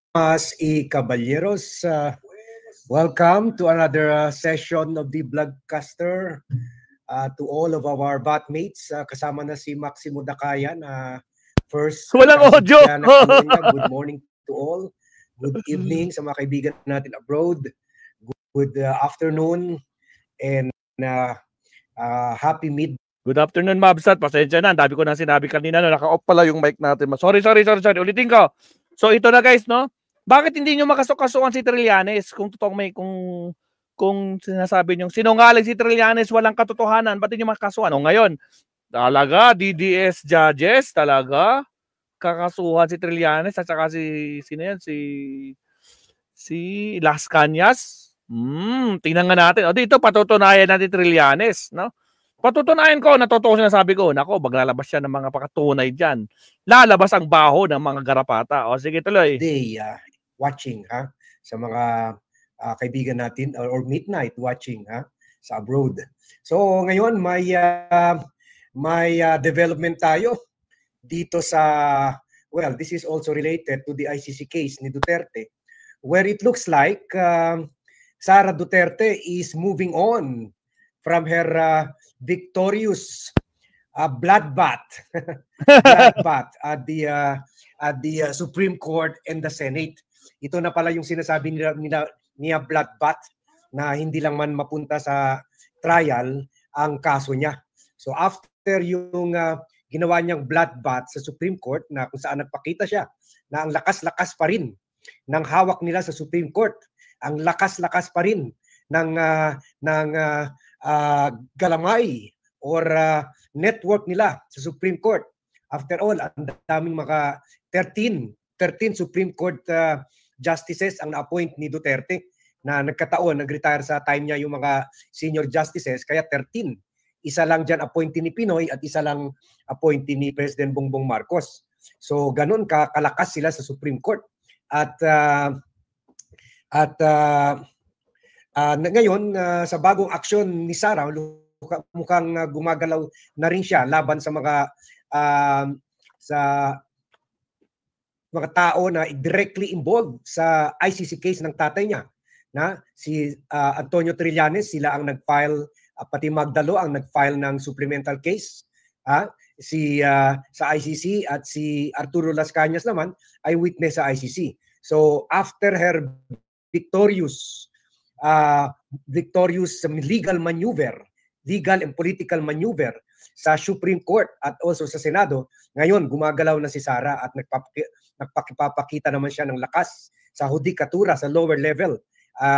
Damas y caballeros, welcome to another session of the Vlogcaster. To all of our batmates, kasama na si Maximo Dakayan, first Walang audio. Good morning to all. Good evening sa mga kaibigan natin abroad. Good afternoon and happy mid. Good afternoon, Mabsat. Pasensya na. Dami ko na sinabi kanina na naka-off pala yung mic natin. Sorry. Ulitin ko. So ito na guys, no? Bakit hindi nyo makasukasuan si Trillanes kung totoong may kung sinasabi nyo sinungaling si Trillanes, walang katotohanan, ba't hindi nyo makasuhan? O ngayon, talaga DDS judges talaga kakasuhan si Trillanes at saka sino yan? Si Las Cañas. Tingnan nga natin. O dito patutunayan natin Trillanes, no? Patutunayan ko, natotoo sinasabi ko. Nako, maglalabas siya ng mga pakatunay dyan. Lalabas ang baho ng mga garapata. O sige, tuloy. Watching sa mga kaibigan natin or midnight watching sa abroad. So ngayon may development tayo dito sa, well, this is also related to the ICC case ni Duterte, where it looks like Sara Duterte is moving on from her victorious bloodbath at the Supreme Court and the Senate. Ito na pala yung sinasabi niya bloodbath, na hindi lang man mapunta sa trial ang kaso niya. So after yung ginawa niyang bloodbath sa Supreme Court, na kung saan nagpakita siya na ang lakas-lakas pa rin ng hawak nila sa Supreme Court, ang lakas-lakas pa rin ng galamay or network nila sa Supreme Court. After all, ang daming mga 13 Supreme Court justices ang na-appoint ni Duterte, na nag-retire sa time niya yung mga senior justices, kaya 13. Isa lang dyan appointee ni Pinoy at isa lang appointee ni President Bongbong Marcos. So ganun kalakas sila sa Supreme Court. At ngayon sa bagong aksyon ni Sara, mukhang gumagalaw na rin siya laban sa mga tao na directly involved sa ICC case ng tatay niya, na si Antonio Trillanes. Sila ang nag-file, pati Magdalo ang nag-file ng supplemental case sa ICC, at si Arturo Las Cañas naman ay witness sa ICC. So after her victorious legal and political maneuver sa Supreme Court at also sa Senado, ngayon gumagalaw na si Sara at nagpapakita naman siya ng lakas sa hudikatura sa lower level,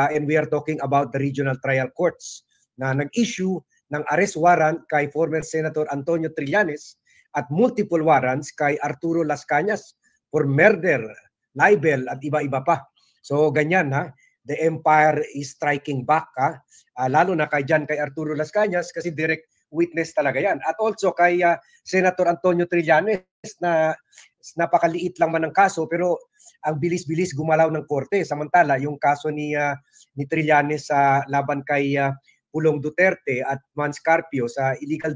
and we are talking about the regional trial courts na nag-issue ng arrest warrant kay former Senator Antonio Trillanes at multiple warrants kay Arturo Las Cañas for murder, libel at iba-iba pa. So ganyan the empire is striking back lalo na kay Arturo Las Cañas, kasi direct witness talaga yan. At also kay Senator Antonio Trillanes, na napakaliit lang man ng kaso pero ang bilis-bilis gumalaw ng korte. Samantala yung kaso ni Trillanes sa laban kay Pulong Duterte at Mans Carpio sa illegal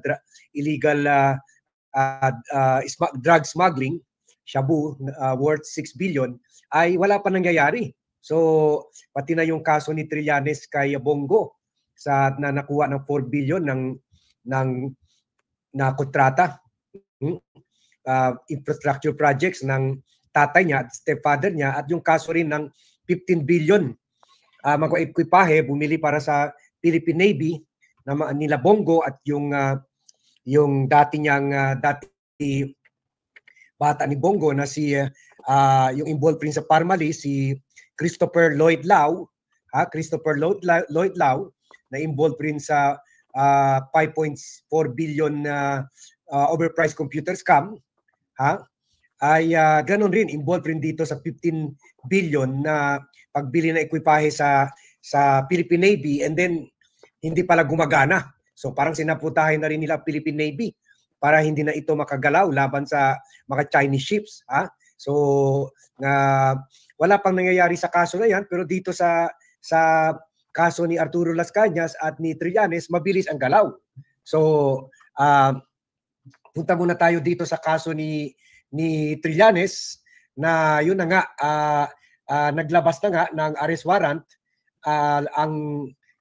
drug smuggling, shabu, worth 6 billion, ay wala pa nangyayari. So pati na yung kaso ni Trillanes kay Bongo na nakuha ng 4 billion na kontrata, infrastructure projects ng tatay niya at stepfather niya, at yung kaso rin ng 15 billion mga ekwipahe bumili para sa Philippine Navy na nila Bongo, at yung dati bata ni Bongo na yung involved rin sa Parmali, si Christopher Lloyd Lau, na involved rin sa 5.4 billion overpriced computer scam, ay ganun rin, involved rin dito sa 15 billion na pagbili na ekwipahe sa Philippine Navy, and then hindi pala gumagana. So parang sinaputahin na rin nila Philippine Navy para hindi na ito makagalaw laban sa mga Chinese ships. So wala pang nangyayari sa kaso na yan, pero dito sa kaso ni Arturo Las Cañas at ni Trillanes, mabilis ang galaw. So punta muna tayo dito sa kaso ni Trillanes, na yun na nga, naglabas na nga ng arrest warrant ang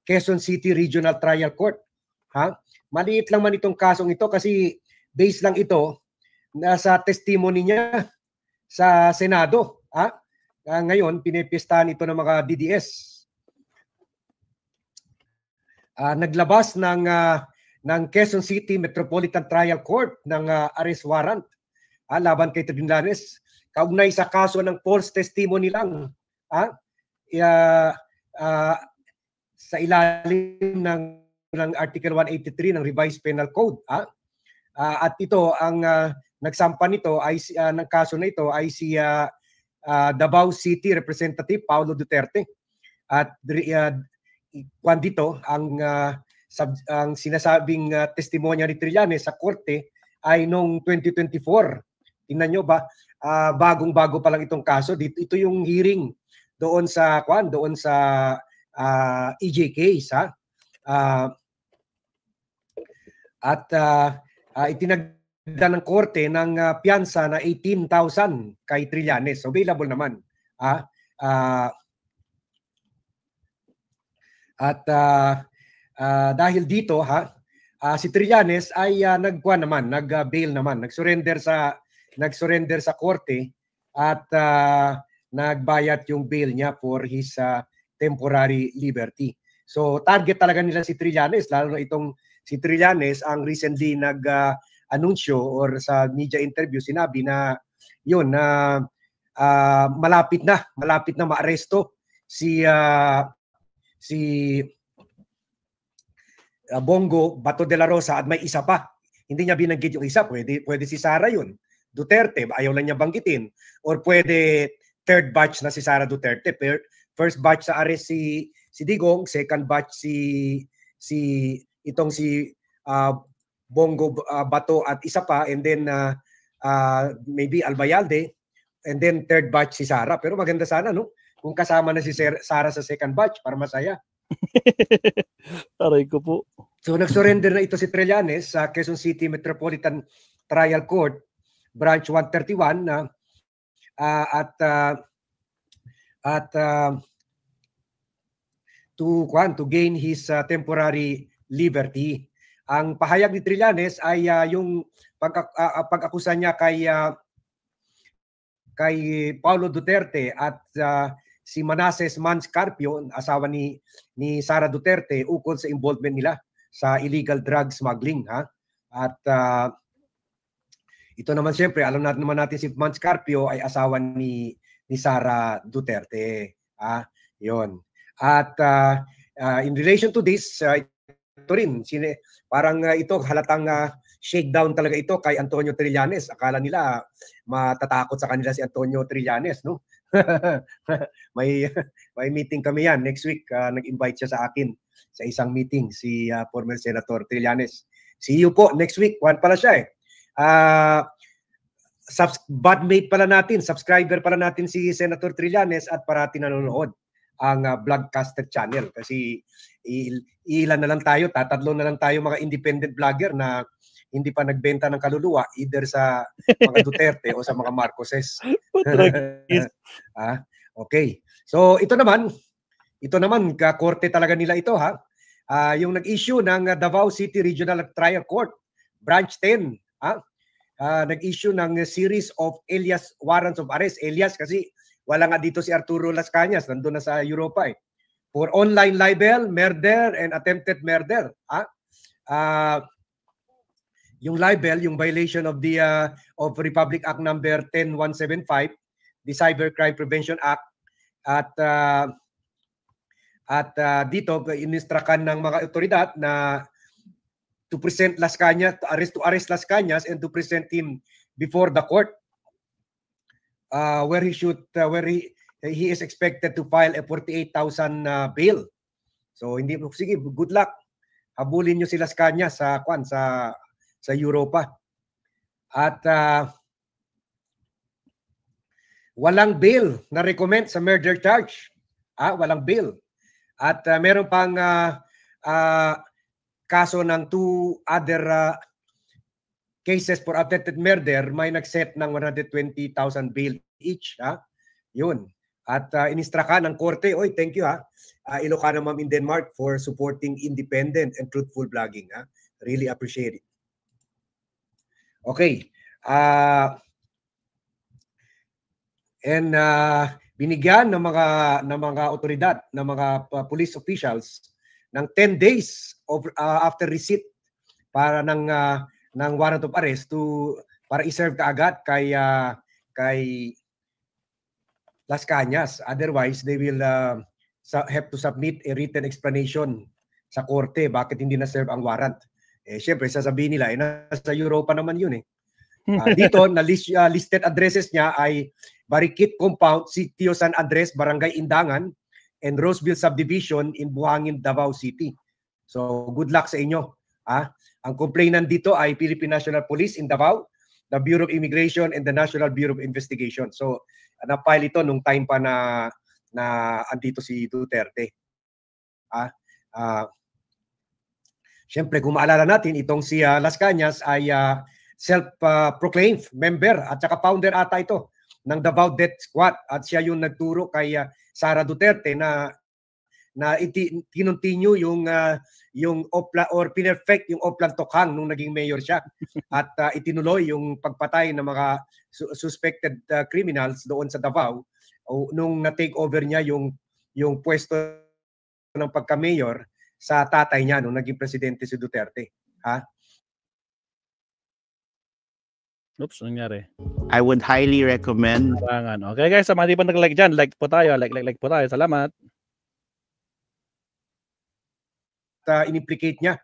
Quezon City Regional Trial Court. Maliit lang man itong kasong ito kasi based lang ito sa testimony niya sa Senado. Ngayon, pinipistahan ito ng mga DDS. Naglabas ng Quezon City Metropolitan Trial Court ng arrest warrant laban kay Trillanes kaugnay sa kaso ng false testimony lang sa ilalim ng Article 183 ng Revised Penal Code. At ito ang nagsampa nito ay ng kaso na ito ay si Davao City Representative Paulo Duterte. At kwan dito ang sinasabing testimonya ni Trillanes sa korte ay noong 2024. Tingnan nyo ba, bagong-bago pa lang itong kaso. Ito yung hearing doon sa EJ case. Itinagda ng korte ng piyansa na 18,000 kay Trillanes. So available naman. Dahil dito si Trillanes ay nag-bail naman, nag-surrender sa korte at nagbayad yung bail niya for his temporary liberty. So target talaga nila si Trillanes, lalo na itong si Trillanes ang recently nag-anunsyo or sa media interview sinabi na yun na malapit na maaresto si Bongo Bato de la Rosa at may isa pa. Hindi niya binanggit yung isa, pwede si Sara yun. Duterte, ayaw lang niya banggitin. Or pwede third batch na si Sara Duterte. First batch sa arrest si Digong, second batch si Bongo Bato at isa pa, and then maybe Albayalde, and then third batch si Sara. Pero maganda sana no kung kasama na si Sara sa second batch para masaya. Aray ko po. So nag-surrender na ito si Trillanes sa Quezon City Metropolitan Trial Court Branch 131 to gain his temporary liberty. Ang pahayag ni Trillanes ay yung pag-akusa niya kay Paulo Duterte at si Manasseh Mans Carpio, asawa ni Sara Duterte, ukol sa involvement nila sa illegal drug smuggling. At ito naman siyempre, alam natin si Mans Carpio ay asawa ni Sara Duterte. Yon. At in relation to this, ito rin, parang ito halatang shakedown talaga ito kay Antonio Trillanes. Akala nila matatakot sa kanila si Antonio Trillanes, no? may meeting kami yan next week. Nag-invite siya sa akin sa isang meeting si former Senator Trillanes. See you po next week. One pala siya eh. Badmate pala natin, subscriber pala natin si Senator Trillanes at parati nanonood ang Vlogcaster channel kasi ilan na lang tayo, tatatlo na lang tayo mga independent vlogger na hindi pa nagbenta ng kaluluwa either sa mga Duterte o sa mga Marcoses. Okay. So ito naman kakorte talaga nila ito yung nag-issue ng Davao City Regional Trial Court Branch 10 nag-issue ng series of alias warrants of arrest. Alias kasi wala nga dito si Arturo Las Cañas, nandun na sa Europa for online libel, murder, and attempted murder. Yung libel, yung violation of the of Republic Act number 10175, the Cybercrime Prevention Act, at dito ininstrukan ng mga otoridad na to present Las Cañas, to arrest Las Cañas and to present him before the court, where he is expected to file a 48,000 bail. So hindi sige, good luck. Habulin niyo si Las Cañas sa Europa. At walang bail na recommend sa murder charge. Walang bail. At meron pang kaso ng two other cases for attempted murder, may nag-set ng 120,000 bail each. Yun. At inistra ng korte, oy, thank you Ilocana Ma'am in Denmark for supporting independent and truthful blogging. Really appreciate it. Okay. And binigyan ng mga otoridad, ng mga police officials ng 10 days after receipt para ng warrant of arrest para i-serve kaagad kay Las Cañas. Otherwise, they will have to submit a written explanation sa korte bakit hindi na-serve ang warrant. Siyempre, sasabihin nila, nasa Europa naman yun eh. Dito, listed addresses niya ay Barikit Compound, Sitio San Andres, Barangay Indangan, and Roseville Subdivision in Buhangin, Davao City. So, good luck sa inyo. Ang complainant dito ay Philippine National Police in Davao, the Bureau of Immigration, and the National Bureau of Investigation. So, na-file ito nung time pa na andito si Duterte. Siyempre, kung maalala natin, itong si Las Cañas ay self-proclaimed member at saka founder ata ito ng Davao Death Squad, at siya yung nagturo kay Sara Duterte na kinontinue yung Opla or pinerfect yung Oplan Tokhang nung naging mayor siya at itinuloy yung pagpatay ng mga suspected criminals doon sa Davao nung na-take over niya yung pwesto ng pagka-mayor sa tatay niya nung naging presidente si Duterte. Oops, nangyari? I would highly recommend. Okay guys, sa mga di pa nag-like dyan, like po tayo. Like po tayo. Salamat. In-implicate niya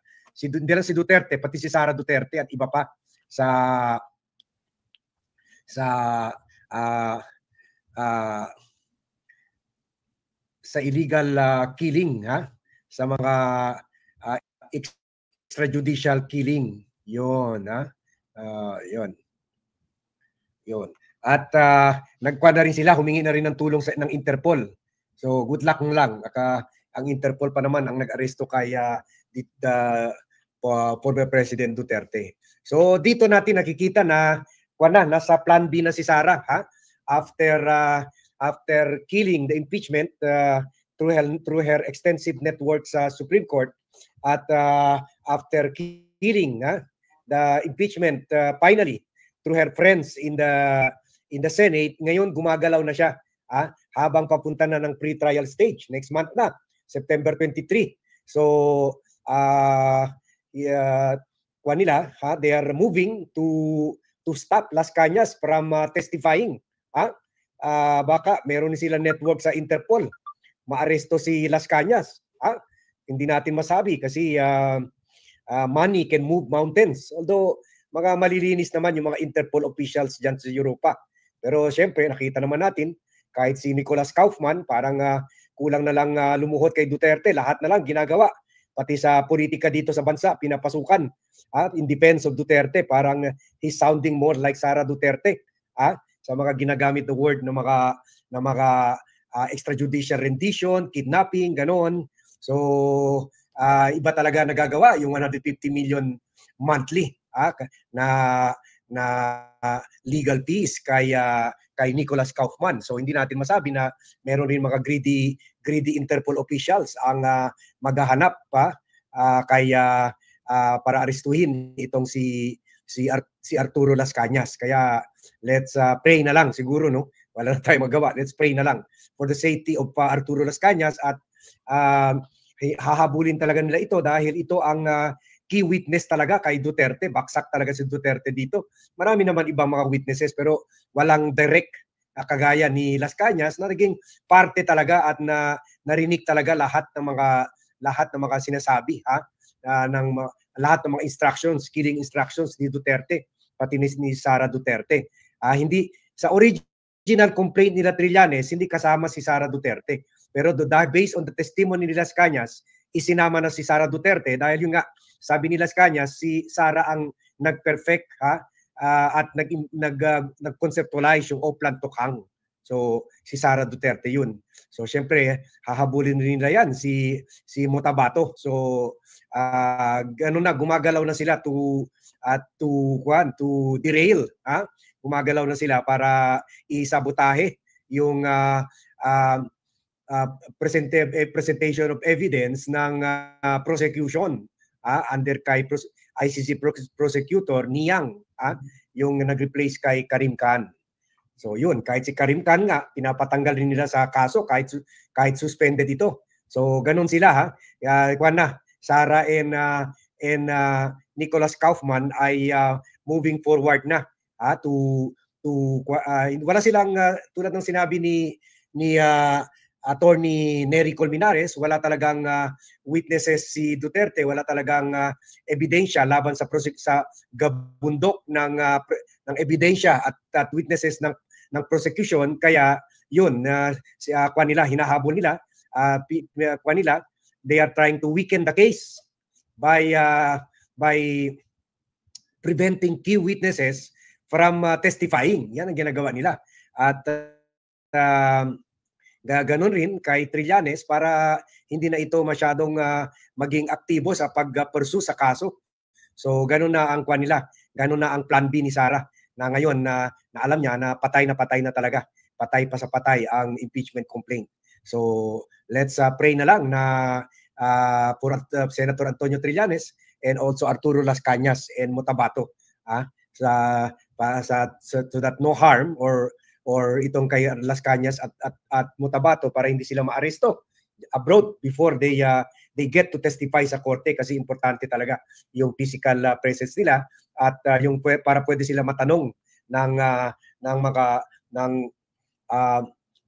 hindi lang si Duterte, pati si Sara Duterte at iba pa sa illegal killing, sa mga extrajudicial killing. Yun. At nagkuha na rin sila, humingi na rin ng tulong ng Interpol. So good luck lang. Ang Interpol pa naman ang nag-aresto kay former President Duterte. So dito natin nakikita na nasa plan B na si Sara after killing the impeachment through her extensive network sa Supreme Court at after killing the impeachment finally through her friends in the Senate, ngayon gumagalaw na siya habang papunta na ng pre-trial stage next month na, September 23. So they are moving to stop Las Cañas from testifying. Baka meron sila network sa Interpol, maaresto si Las Cañas. Hindi natin masabi kasi money can move mountains. Although mga malilinis naman yung mga Interpol officials dyan sa Europa. Pero syempre, nakita naman natin, kahit si Nicolas Kaufman, parang kulang na lang lumuhod kay Duterte. Lahat na lang ginagawa. Pati sa politika dito sa bansa, pinapasukan in defense of Duterte. Parang he's sounding more like Sara Duterte sa mga ginagamit na word ng mga extrajudicial rendition, kidnapping, ganon. So, iba talaga nagagawa yung 150 million monthly na legal fees kay Nicolas Kaufman. So hindi natin masabi na meron rin mga greedy Interpol officials ang maghahanap para arestuhin itong si Arturo Las Cañas. Kaya let's pray na lang siguro, no? Wala na tayong magawa. Let's pray na lang for the safety of Arturo Las Cañas at hahabulin talaga nila ito dahil ito ang key witness talaga kay Duterte. Baksak talaga si Duterte dito. Marami naman ibang mga witnesses pero walang direct kagaya ni Las Cañas na naging parte talaga at narinig talaga lahat ng mga sinasabi lahat ng mga instructions, killing instructions ni Duterte pati ni Sara Duterte. Hindi sa original complaint nila Trillanes hindi kasama si Sara Duterte. Pero based on the testimony ni Las Cañas, isinama na si Sara Duterte dahil yung nga sabi ni Las Cañas, si Sara ang nag-perfect at nag-conceptualize yung Oplan Tokhang. So si Sara Duterte yun. So syempre hahabulin nila yan si Motabato. So gumagalaw na sila to derail. Gumagalaw na sila para isabotahe yung presentation of evidence ng prosecution under kay ICC prosecutor Niyang, yung nag-replace kay Karim Khan. So yun, kahit si Karim Khan nga, pinapatanggal rin nila sa kaso kahit suspended ito. So ganun sila Sara and Nicholas Kaufman ay moving forward na wala silang tulad ng sinabi ni Attorney Nery Colmenares, wala talagang witnesses si Duterte, wala talagang ebidensya laban sa gabundok ng ebidensya at witnesses ng prosecution, kaya yun hinahabol nila they are trying to weaken the case by preventing key witnesses from testifying. Yan ang ginagawa nila. At ganoon rin kay Trillanes para hindi na ito masyadong maging aktibo sa pag-pursue sa kaso. So ganoon na ang ganoon na ang plan B ni Sara na ngayon na alam niya na patay na talaga. Patay pa sa patay ang impeachment complaint. So let's pray na lang na for Senator Antonio Trillanes and also Arturo Las Cañas and Mutabato so that no harm or itong kay Las Cañas at Mutabato para hindi sila maaresto abroad before they get to testify sa korte, kasi importante talaga yung physical presence nila at yung para pwede sila matanong ng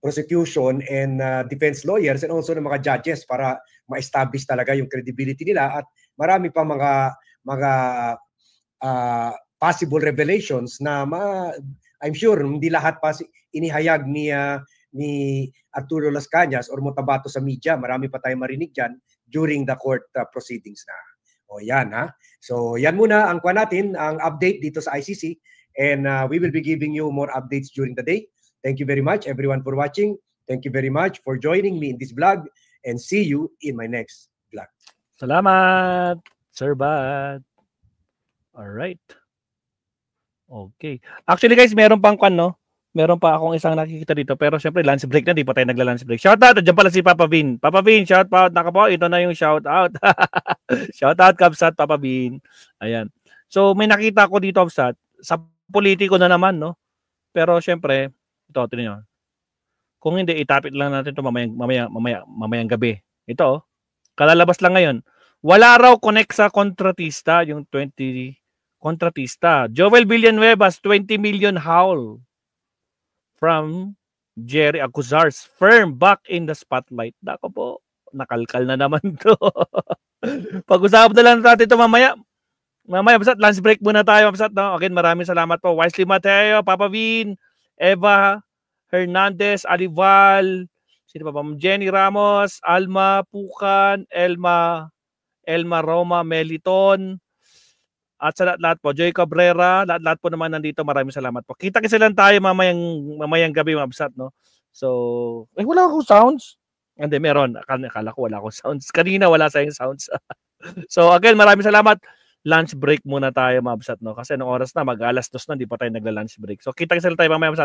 prosecution and defense lawyers and also ng mga judges para ma-establish talaga yung credibility nila, at marami pa mga possible revelations na I'm sure hindi lahat pa inihayag ni Arturo Las Cañas or Mutabato sa media. Marami pa tayong marinig dyan during the court proceedings na. O yan So yan muna ang natin, ang update dito sa ICC, and we will be giving you more updates during the day. Thank you very much everyone for watching. Thank you very much for joining me in this vlog, and see you in my next vlog. Salamat, Sir Bad. All right. Okay. Actually guys, meron pang meron pa akong isang nakikita dito, pero syempre lunch break na, di pa tayo nagla-lunch break. Shout out, diyan pala si Papa Vin. Papa Vin, shout out na po. Ito na yung shout out. Shout out Kapsat, Papa Vin. Ayan. So may nakita ko dito, Kapsat, sa politiko na naman, no? Pero syempre, ito, tingnan niyo. Kung hindi, itapit lang natin ito mamayang gabi. Ito, kalalabas lang ngayon. Wala raw connect sa kontratista, yung 20 kontratista. Joel Villanueva's 20 million haul from Jerry Acuzar's firm back in the spotlight. Dako po, nakalkal na naman to. Pag-usapan na lang natin ito mamaya. Mamaya, Babsat, lunch break muna tayo, Babsat. No? Again, maraming salamat po. Wisely Mateo, Papa Vin, Eva Hernandez, Alival, sino pa ba? Jenny Ramos, Alma Pukan, Elma Roma, Meliton, at sa lahat po, Joy Cabrera, lahat po naman nandito, maraming salamat po. Kita-kita lang tayo mamayang gabi, Mabsat, no? So, wala akong sounds. Hindi, meron. Akala ko wala akong sounds. Kanina wala sayang sounds. So, again, maraming salamat. Lunch break muna tayo, Mabsat, no? Kasi nung oras na, mag-alas 2 na, di pa tayo nagla-lunch break. So, kita-kita lang tayo mamaya, Mabsat.